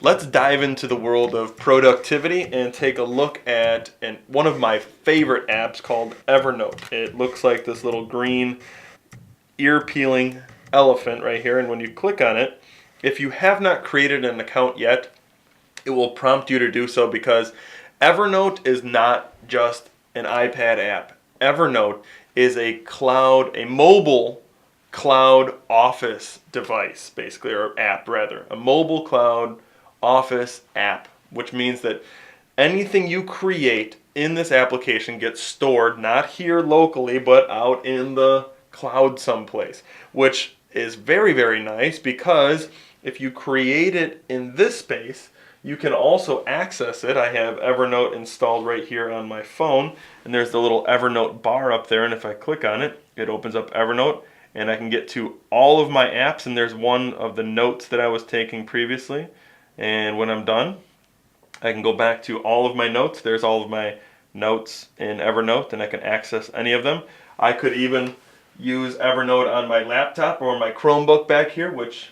Let's dive into the world of productivity and take a look at one of my favorite apps called Evernote. It looks like this little green ear-peeling elephant right here, and when you click on it, if you have not created an account yet, it will prompt you to do so because Evernote is not just an iPad app. Evernote is a mobile cloud office device, basically, or app rather, a mobile cloud office app, which means that anything you create in this application gets stored not here locally but out in the cloud someplace, which is very, very nice because if you create it in this space, you can also access it. I have Evernote installed right here on my phone, and there's the little Evernote bar up there, and if I click on it, it opens up Evernote, and I can get to all of my apps, and there's one of the notes that I was taking previously, and when I'm done, I can go back to all of my notes. There's all of my notes in Evernote, and I can access any of them. I could even use Evernote on my laptop or my Chromebook back here, which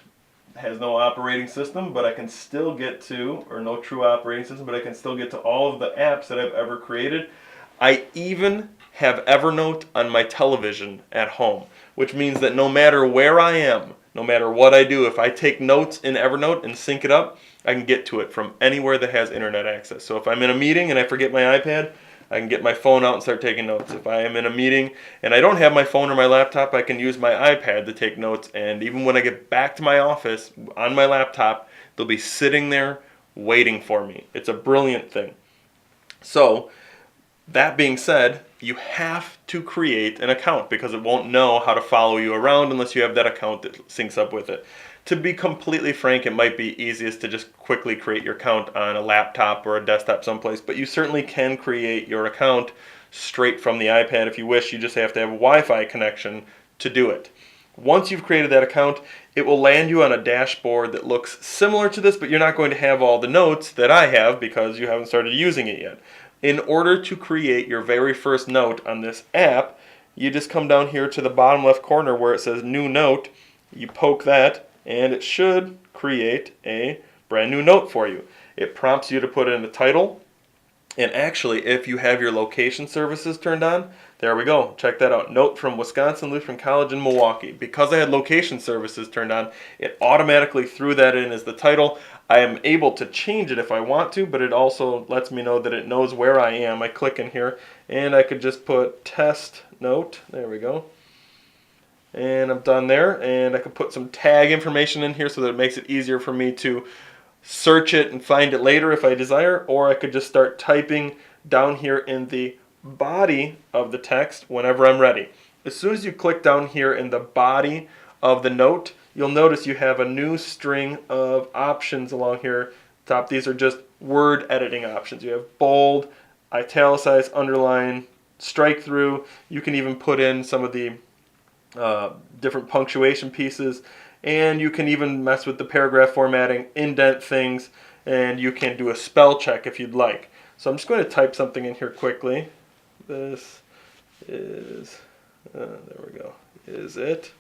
has no operating system, but I can still get to, or no true operating system, but I can still get to all of the apps that I've ever created. I even have Evernote on my television at home, which means that no matter where I am, no matter what I do, if I take notes in Evernote and sync it up, I can get to it from anywhere that has internet access. So if I'm in a meeting and I forget my iPad, I can get my phone out and start taking notes. If I am in a meeting and I don't have my phone or my laptop, I can use my iPad to take notes. And even when I get back to my office on my laptop, they'll be sitting there waiting for me. It's a brilliant thing. So, that being said, you have to create an account because it won't know how to follow you around unless you have that account that syncs up with it. To be completely frank, it might be easiest to just quickly create your account on a laptop or a desktop someplace, but you certainly can create your account straight from the iPad if you wish. You just have to have a Wi-Fi connection to do it. Once you've created that account, it will land you on a dashboard that looks similar to this, but you're not going to have all the notes that I have because you haven't started using it yet. In order to create your very first note on this app, you just come down here to the bottom left corner where it says New Note. You poke that, and it should create a brand new note for you. It prompts you to put in the title, and actually, if you have your location services turned on, there we go. Check that out. Note from Wisconsin Lutheran College in Milwaukee. Because I had location services turned on, it automatically threw that in as the title. I am able to change it if I want to, but it also lets me know that it knows where I am. I click in here, and I could just put test note. There we go. And I'm done there, and I could put some tag information in here so that it makes it easier for me to search it and find it later if I desire, or I could just start typing down here in the body of the text whenever I'm ready. As soon as you click down here in the body of the note, you'll notice you have a new string of options along here top. These are just word editing options. You have bold, italicize, underline, strike through. You can even put in some of the different punctuation pieces, and you can even mess with the paragraph formatting, indent things, and you can do a spell check if you'd like. So I'm just going to type something in here quickly. This is, there we go, is it?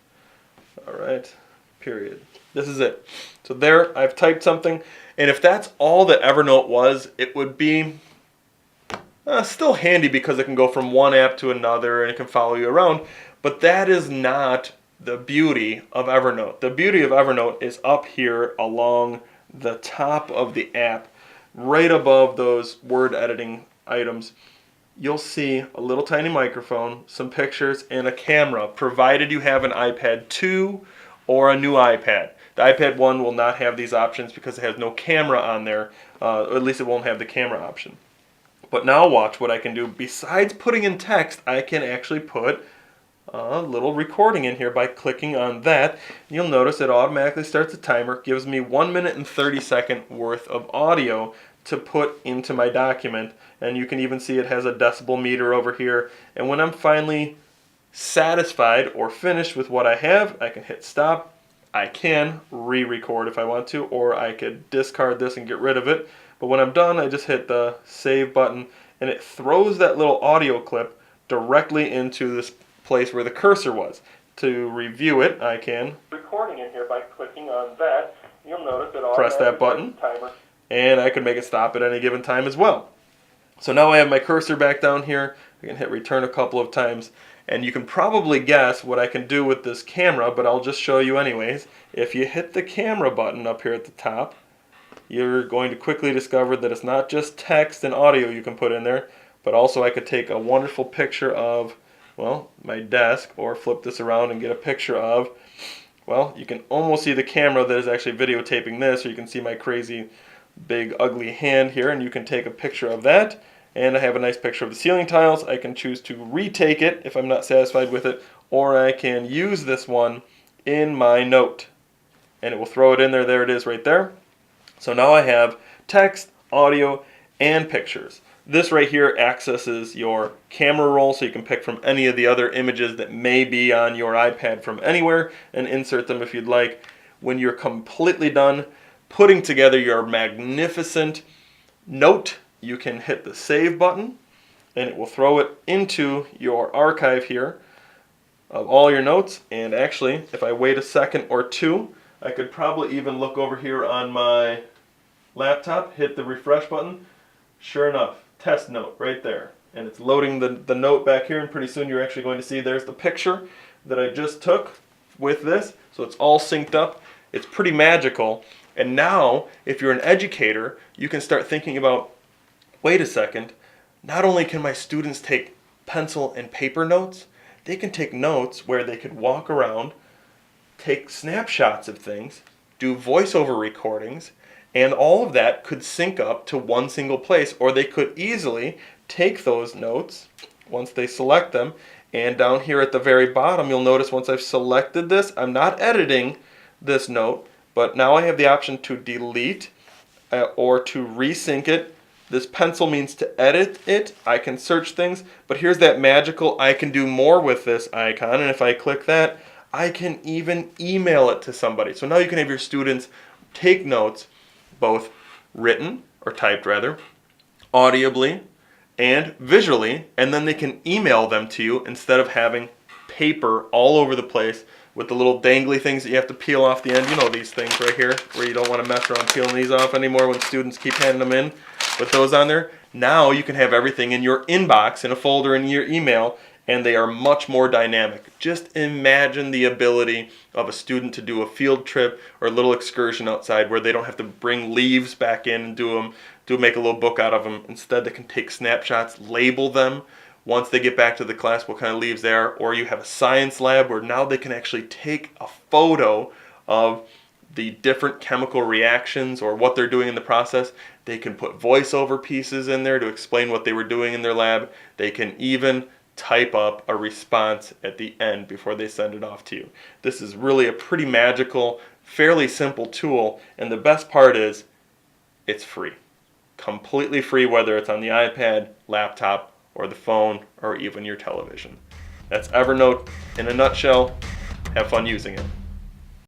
All right, period. This is it. So there, I've typed something, and if that's all that Evernote was, it would be still handy because it can go from one app to another and it can follow you around, but that is not the beauty of Evernote. The beauty of Evernote is up here along the top of the app, right above those word editing items. You'll see a little tiny microphone, some pictures, and a camera, provided you have an iPad 2 or a new iPad. The iPad 1 will not have these options because it has no camera on there, or at least it won't have the camera option. But now watch what I can do. Besides putting in text, I can actually put a little recording in here by clicking on that. You'll notice it automatically starts a timer, gives me 1 minute and 30-second worth of audio to put into my document, and you can even see it has a decibel meter over here. And when I'm finally satisfied or finished with what I have, I can hit stop. I can re-record if I want to, or I could discard this and get rid of it. But when I'm done, I just hit the save button, and it throws that little audio clip directly into this place where the cursor was. To review it, I can recording in here by clicking on that, you'll notice it press that button, timer, and I can make it stop at any given time as well. So now I have my cursor back down here. I can hit return a couple of times, and you can probably guess what I can do with this camera, but I'll just show you anyways. If you hit the camera button up here at the top, you're going to quickly discover that it's not just text and audio you can put in there, but also I could take a wonderful picture of, well, my desk, or flip this around and get a picture of, well, you can almost see the camera that is actually videotaping this, or you can see my crazy big ugly hand here, and you can take a picture of that. And I have a nice picture of the ceiling tiles. I can choose to retake it if I'm not satisfied with it, or I can use this one in my note, and it will throw it in there. There it is right there. So now I have text, audio, and pictures. This right here accesses your camera roll, so you can pick from any of the other images that may be on your iPad from anywhere and insert them if you'd like. When you're completely done putting together your magnificent note, you can hit the save button, and it will throw it into your archive here of all your notes. And actually, if I wait a second or two, I could probably even look over here on my laptop, hit the refresh button. Sure enough, test note right there. And it's loading the note back here, and pretty soon you're actually going to see there's the picture that I just took with this. So it's all synced up. It's pretty magical. And now, if you're an educator, you can start thinking about, wait a second, not only can my students take pencil and paper notes, they can take notes where they could walk around, take snapshots of things, do voiceover recordings, and all of that could sync up to one single place. Or they could easily take those notes, once they select them, and down here at the very bottom, you'll notice once I've selected this, I'm not editing this note, but now I have the option to delete or to resync it. This pencil means to edit it. I can search things, but here's that magical I can do more with this icon, and if I click that, I can even email it to somebody. So now you can have your students take notes, both written, or typed rather, audibly, and visually, and then they can email them to you instead of having paper all over the place with the little dangly things that you have to peel off the end. You know these things right here, where you don't want to mess around peeling these off anymore when students keep handing them in with those on there. Now you can have everything in your inbox, in a folder in your email, and they are much more dynamic. Just imagine the ability of a student to do a field trip or a little excursion outside where they don't have to bring leaves back in and make a little book out of them. Instead, they can take snapshots, label them once they get back to the class, what kind of leaves they are. Or you have a science lab where now they can actually take a photo of the different chemical reactions or what they're doing in the process. They can put voiceover pieces in there to explain what they were doing in their lab. They can even type up a response at the end before they send it off to you. This is really a pretty magical, fairly simple tool, and the best part is it's free. Completely free, whether it's on the iPad, laptop, or the phone, or even your television. That's Evernote in a nutshell. Have fun using it.